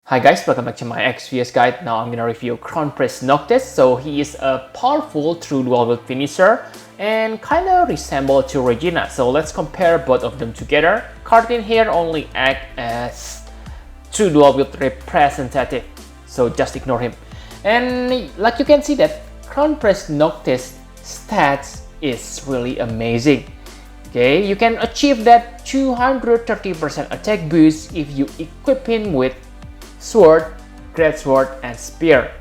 Hi guys, welcome back to my XVS guide. Now I'm gonna review Crown Prince Noctis. So he is a powerful true dual wield finisher and kinda resemble to Regina. So let's compare both of them together. Card in here only act as true dual wield representative, so just ignore him. And like you can see that Crown Prince Noctis stats is really amazing. Okay, you can achieve that 230% attack boost if you equip him with sword, greatsword, and spear.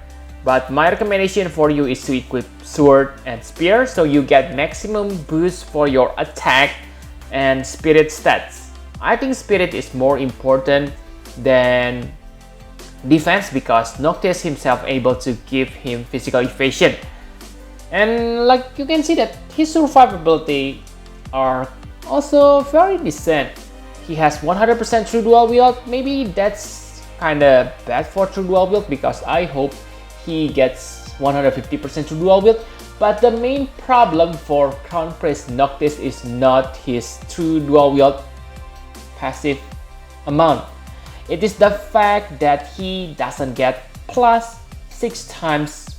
But my recommendation for you is to equip sword and spear so you get maximum boost for your attack and spirit stats. I think spirit is more important than defense because Noctis himself able to give him physical evasion. And like you can see that his survivability are also very decent. He has 100% true dual wield. Maybe that's kinda bad for true dual wield because I hope he gets 150% true dual wield. But the main problem for Crown Prince Noctis is not his true dual wield passive amount. It is the fact that he doesn't get plus 6 times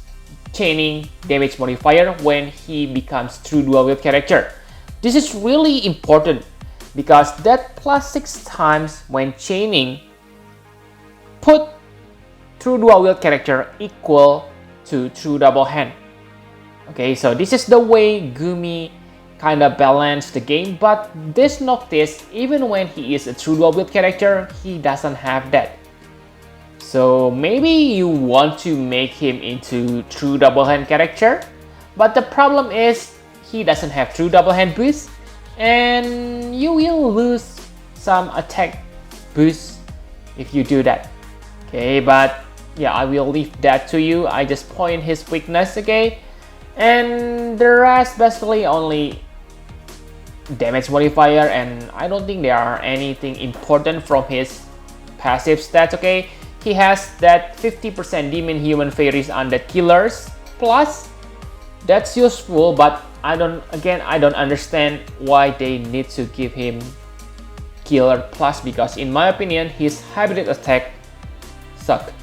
chaining damage modifier when he becomes true dual wield character. This is really important because that plus 6 times when chaining put true dual wield character equal to true double hand. Okay, so this is the way Gumi kinda balance the game, but this Noctis, even when he is a true dual wield character, he doesn't have that. So maybe you want to make him into true double hand character, but the problem is he doesn't have true double hand boost, and you will lose some attack boost if you do that. Okay, but yeah, I will leave that to you. I just point his weakness, okay? And the rest basically only damage modifier, and I don't think there are anything important from his passive stats, okay? He has that 50% demon human fairies undead killers plus. That's useful, but I don't understand why they need to give him killer plus because in my opinion his hybrid attack suck.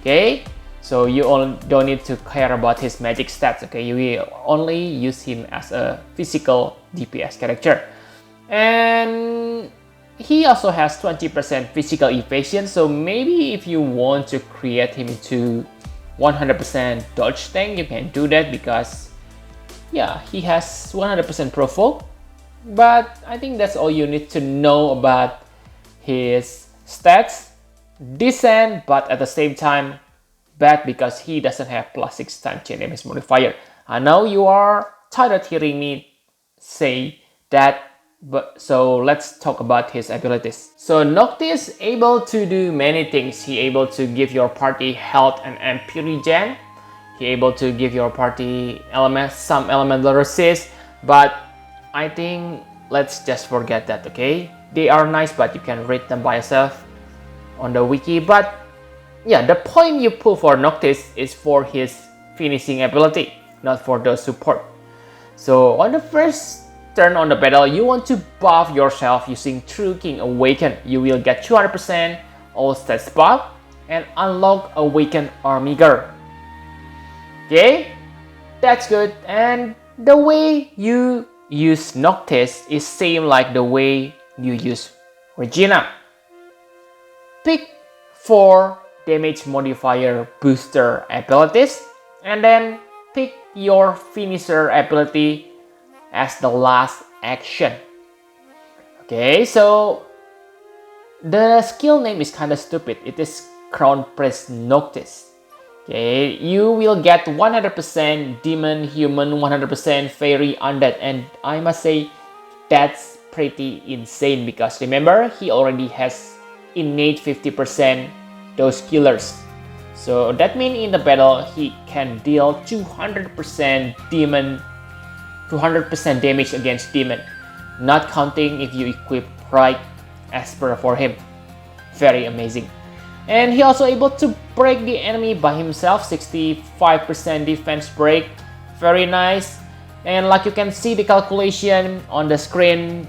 Okay, so you don't need to care about his magic stats. Okay, you will only use him as a physical DPS character, and he also has 20% physical evasion. So maybe if you want to create him into 100% dodge tank, you can do that because yeah, he has 100% provoke. But I think that's all you need to know about his stats. Decent, but at the same time bad because he doesn't have plus 6 times chain damage modifier. I know you are tired of hearing me say that, but so let's talk about his abilities. So Noctis able to do many things. He able to give your party health and MP regen. He able to give your party some elemental resist, but I think let's just forget that, okay? They are nice, but you can read them by yourself on the wiki. But yeah, the point you pull for Noctis is for his finishing ability, not for the support. So on the first turn on the battle, you want to buff yourself using True King Awaken. You will get 200% all stats buff and unlock Awaken Army Girl. Okay, that's good. And the way you use Noctis is same like the way you use Regina. Pick 4 damage modifier booster abilities and then pick your finisher ability as the last action. Okay, so the skill name is kind of stupid. It is Crown Prince Noctis. Okay, you will get 100% demon, human, 100% fairy, undead, and I must say that's pretty insane because remember he already has innate 50% those killers. So that means in the battle he can deal 200% demon, 200% damage against demon, not counting if you equip right Esper for him. Very amazing. And he also able to break the enemy by himself, 65% defense break, very nice. And like you can see the calculation on the screen,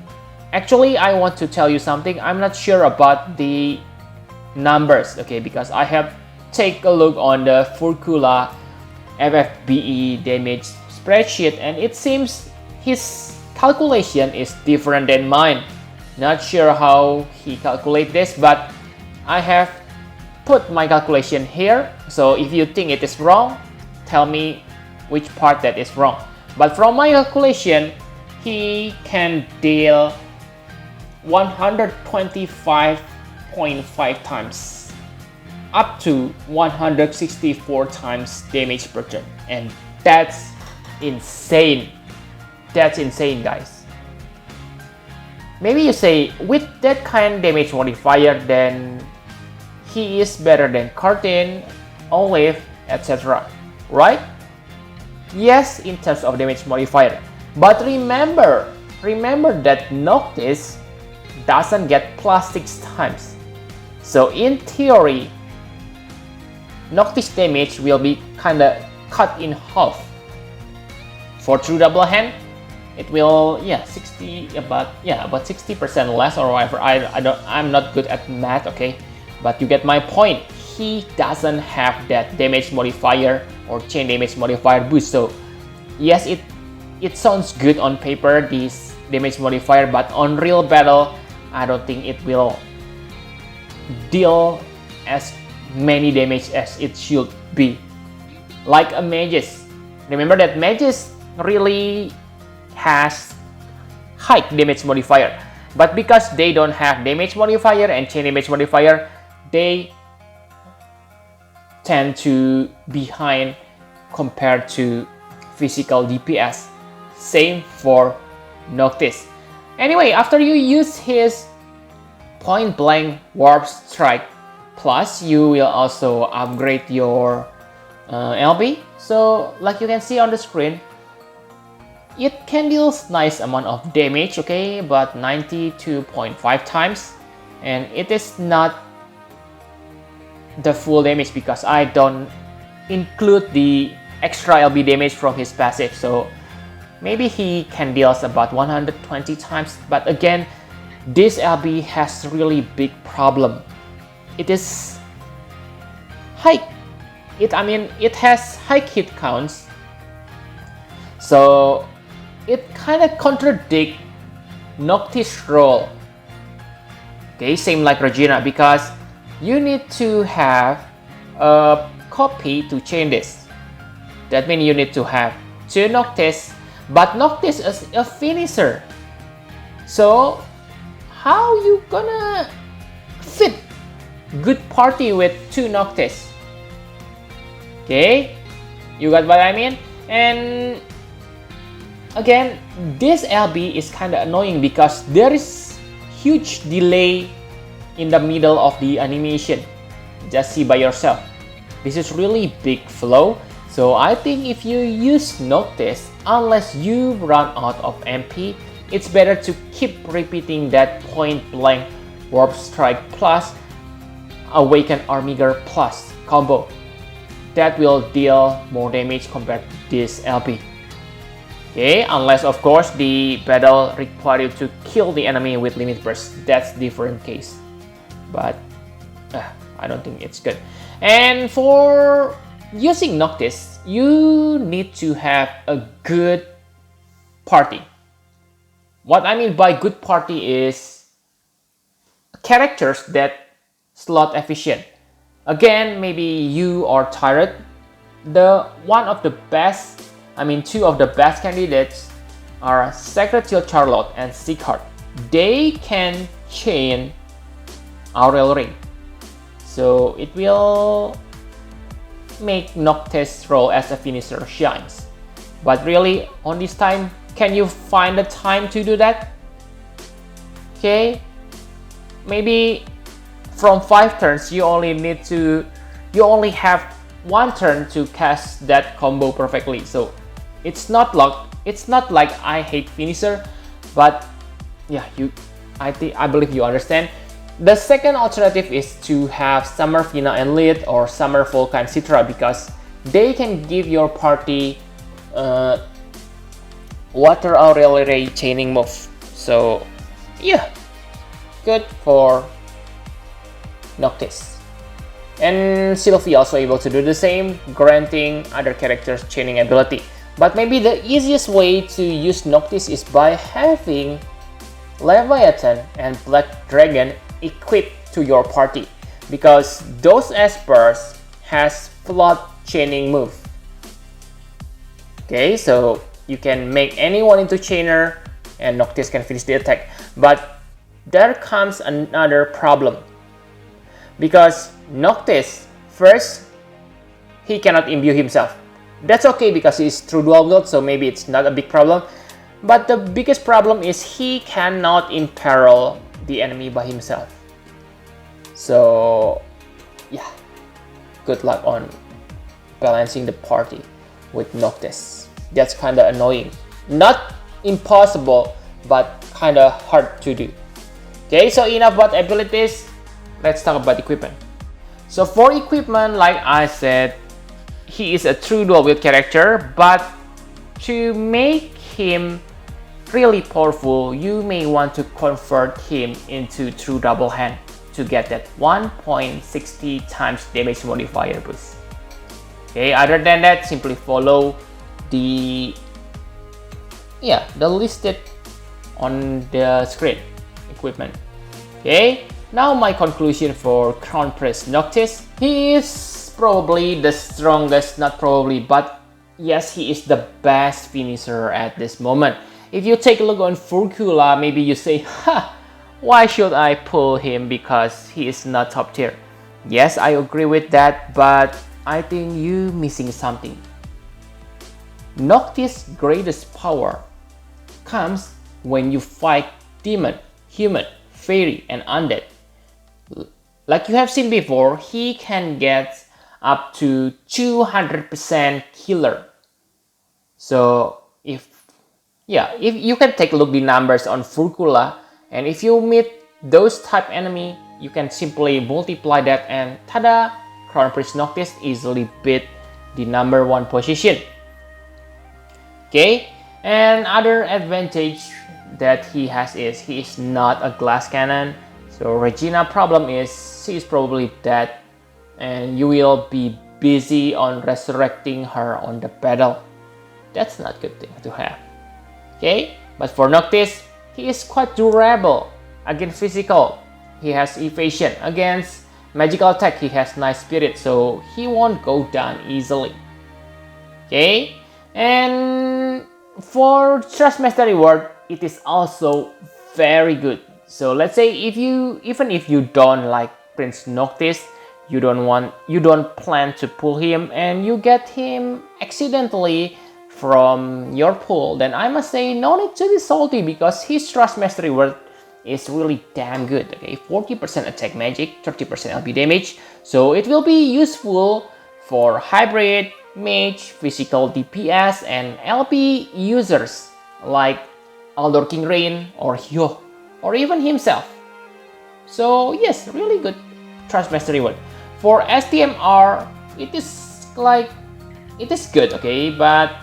actually I want to tell you something. I'm not sure about the numbers, okay, because I have take a look on the Furcula FFBE damage spreadsheet, and it seems his calculation is different than mine. Not sure how he calculate this, but I have put my calculation here. So if you think it is wrong, tell me which part that is wrong. But from my calculation, he can deal 125.5 times up to 164 times damage per turn, and that's insane. That's insane, guys. Maybe you say, with that kind of damage modifier, then he is better than Curtin, Olive, etc. Right? Yes, in terms of damage modifier. But remember that Noctis doesn't get plus 6 times. So in theory, Noctis damage will be kinda cut in half. For true double hand, it will about 60% less or whatever. I'm not good at math, okay? But you get my point. He doesn't have that damage modifier or chain damage modifier boost. So yes, it sounds good on paper, this damage modifier, but on real battle, I don't think it will deal as many damage as it should be. Like a mages. Remember that mages really has high damage modifier, but because they don't have damage modifier and chain damage modifier, they tend to behind compared to physical DPS. Same for Noctis. Anyway, after you use his point blank warp strike, plus you will also upgrade your LB. So like you can see on the screen, it can deal nice amount of damage, okay, but 92.5 times, and it is not the full damage because I don't include the extra LB damage from his passive. So maybe he can deal about 120 times, but again, this LB has really big problem. It is high. It has high hit counts, so it kind of contradicts Noctis role. Okay, same like Regina, because you need to have a copy to chain this. That means you need to have 2 Noctis, but Noctis is a finisher. So how you gonna fit good party with 2 Noctis? Okay, you got what I mean? And again, this LB is kind of annoying because there is huge delay in the middle of the animation. Just see by yourself. This is really big flow. So I think if you use Noctis, unless you run out of MP, it's better to keep repeating that point blank warp strike plus awaken Armiger plus combo. That will deal more damage compared to this LB. Okay, unless of course the battle requires you to kill the enemy with limit burst. That's different case. But I don't think it's good. And for using Noctis, you need to have a good party. What I mean by good party is characters that slot efficient. Again, maybe you are tired. Two of the best candidates are Sacred Shield Charlotte and Seaheart. They can chain Aurel Ring, so it will make Noctis' role as a finisher shines. But really, on this time, can you find the time to do that? Okay, maybe from 5 turns you only have 1 turn to cast that combo perfectly. So it's not like I hate finisher, but yeah, I believe you understand. The second alternative is to have Summer Fina and Lead or Summer Volcan Citra, because they can give your party Water Aurel Ray chaining move. So yeah, good for Noctis. And Sylvie also able to do the same, granting other characters chaining ability. But maybe the easiest way to use Noctis is by having Leviathan and Black Dragon equipped to your party, because those espers has flood chaining move. Okay, so you can make anyone into chainer and Noctis can finish the attack. But there comes another problem, because Noctis, first, he cannot imbue himself. That's okay because he's true dual wield, so maybe it's not a big problem. But the biggest problem is he cannot imperil the enemy by himself. So yeah, good luck on balancing the party with Noctis. That's kind of annoying. Not impossible, but kind of hard to do. Okay, so enough about abilities. Let's talk about equipment. So for equipment, like I said, he is a true dual wield character, but to make him really powerful, you may want to convert him into true double hand to get that 1.60 times damage modifier boost. Okay, other than that, simply follow the listed on the screen equipment. Okay, now my conclusion for Crown Prince Noctis. He is probably the strongest, not probably, but yes, he is the best finisher at this moment. If you take a look on Furcula, maybe you say, ha, why should I pull him because he is not top tier? Yes, I agree with that, but I think you missing something. Noctis' greatest power comes when you fight demon, human, fairy, and undead. Like you have seen before, he can get up to 200% killer. So if you can take a look at the numbers on Furcula, and if you meet those type enemy, you can simply multiply that and tada, Crown Prince Noctis easily beat the #1 position. Okay, and other advantage that he has is he is not a glass cannon. So Regina problem is she is probably dead and you will be busy on resurrecting her on the battle. That's not a good thing to have. Okay, but for Noctis, he is quite durable against physical. He has evasion. Against magical attack, he has nice spirit, so he won't go down easily. Okay, and for Trust Master reward, it is also very good. So let's say even if you don't like Prince Noctis, you don't plan to pull him and you get him accidentally from your pool, then I must say no need to be salty because his Trust Master reward is really damn good. Okay, 40% attack magic, 30% LB damage, so it will be useful for hybrid, mage, physical DPS, and LP users like Aldor King Rain or Hyo or even himself. So yes, really good Trust Master reward. For STMR, it is good, okay, but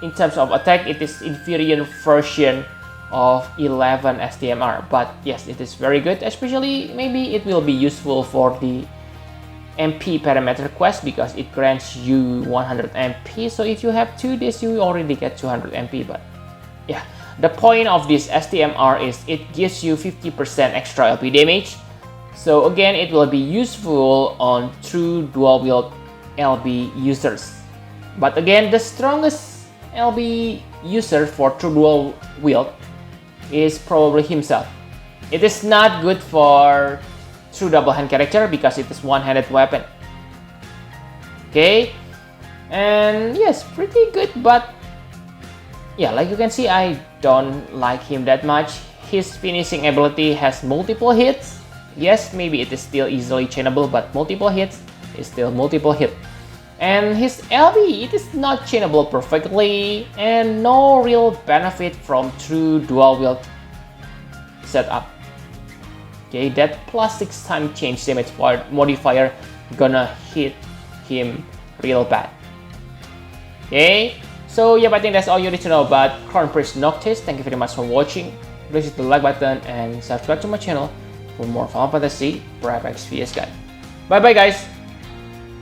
in terms of attack, it is inferior version of 11 STMR. But yes, it is very good, especially maybe it will be useful for the MP parameter quest because it grants you 100 MP. So if you have 2 days, you already get 200 MP. But yeah, the point of this STMR is it gives you 50% extra LP damage. So again, it will be useful on true dual wield LB users. But again, the strongest LB user for true dual wield is probably himself. It is not good for true double hand character because it is one-handed weapon. Okay, and yes, pretty good, but yeah, like you can see, I don't like him that much. His finishing ability has multiple hits. Yes, maybe it is still easily chainable, but multiple hits is still multiple hit. And his LB, it is not chainable perfectly, and no real benefit from true dual wield setup. Okay, that plus 6 time change damage modifier gonna hit him real bad. Okay, so yeah, I think that's all you need to know about Crown Prince Noctis. Thank you very much for watching. Please hit the like button and subscribe to my channel for more Final Fantasy Prep XVS guide. Bye bye guys!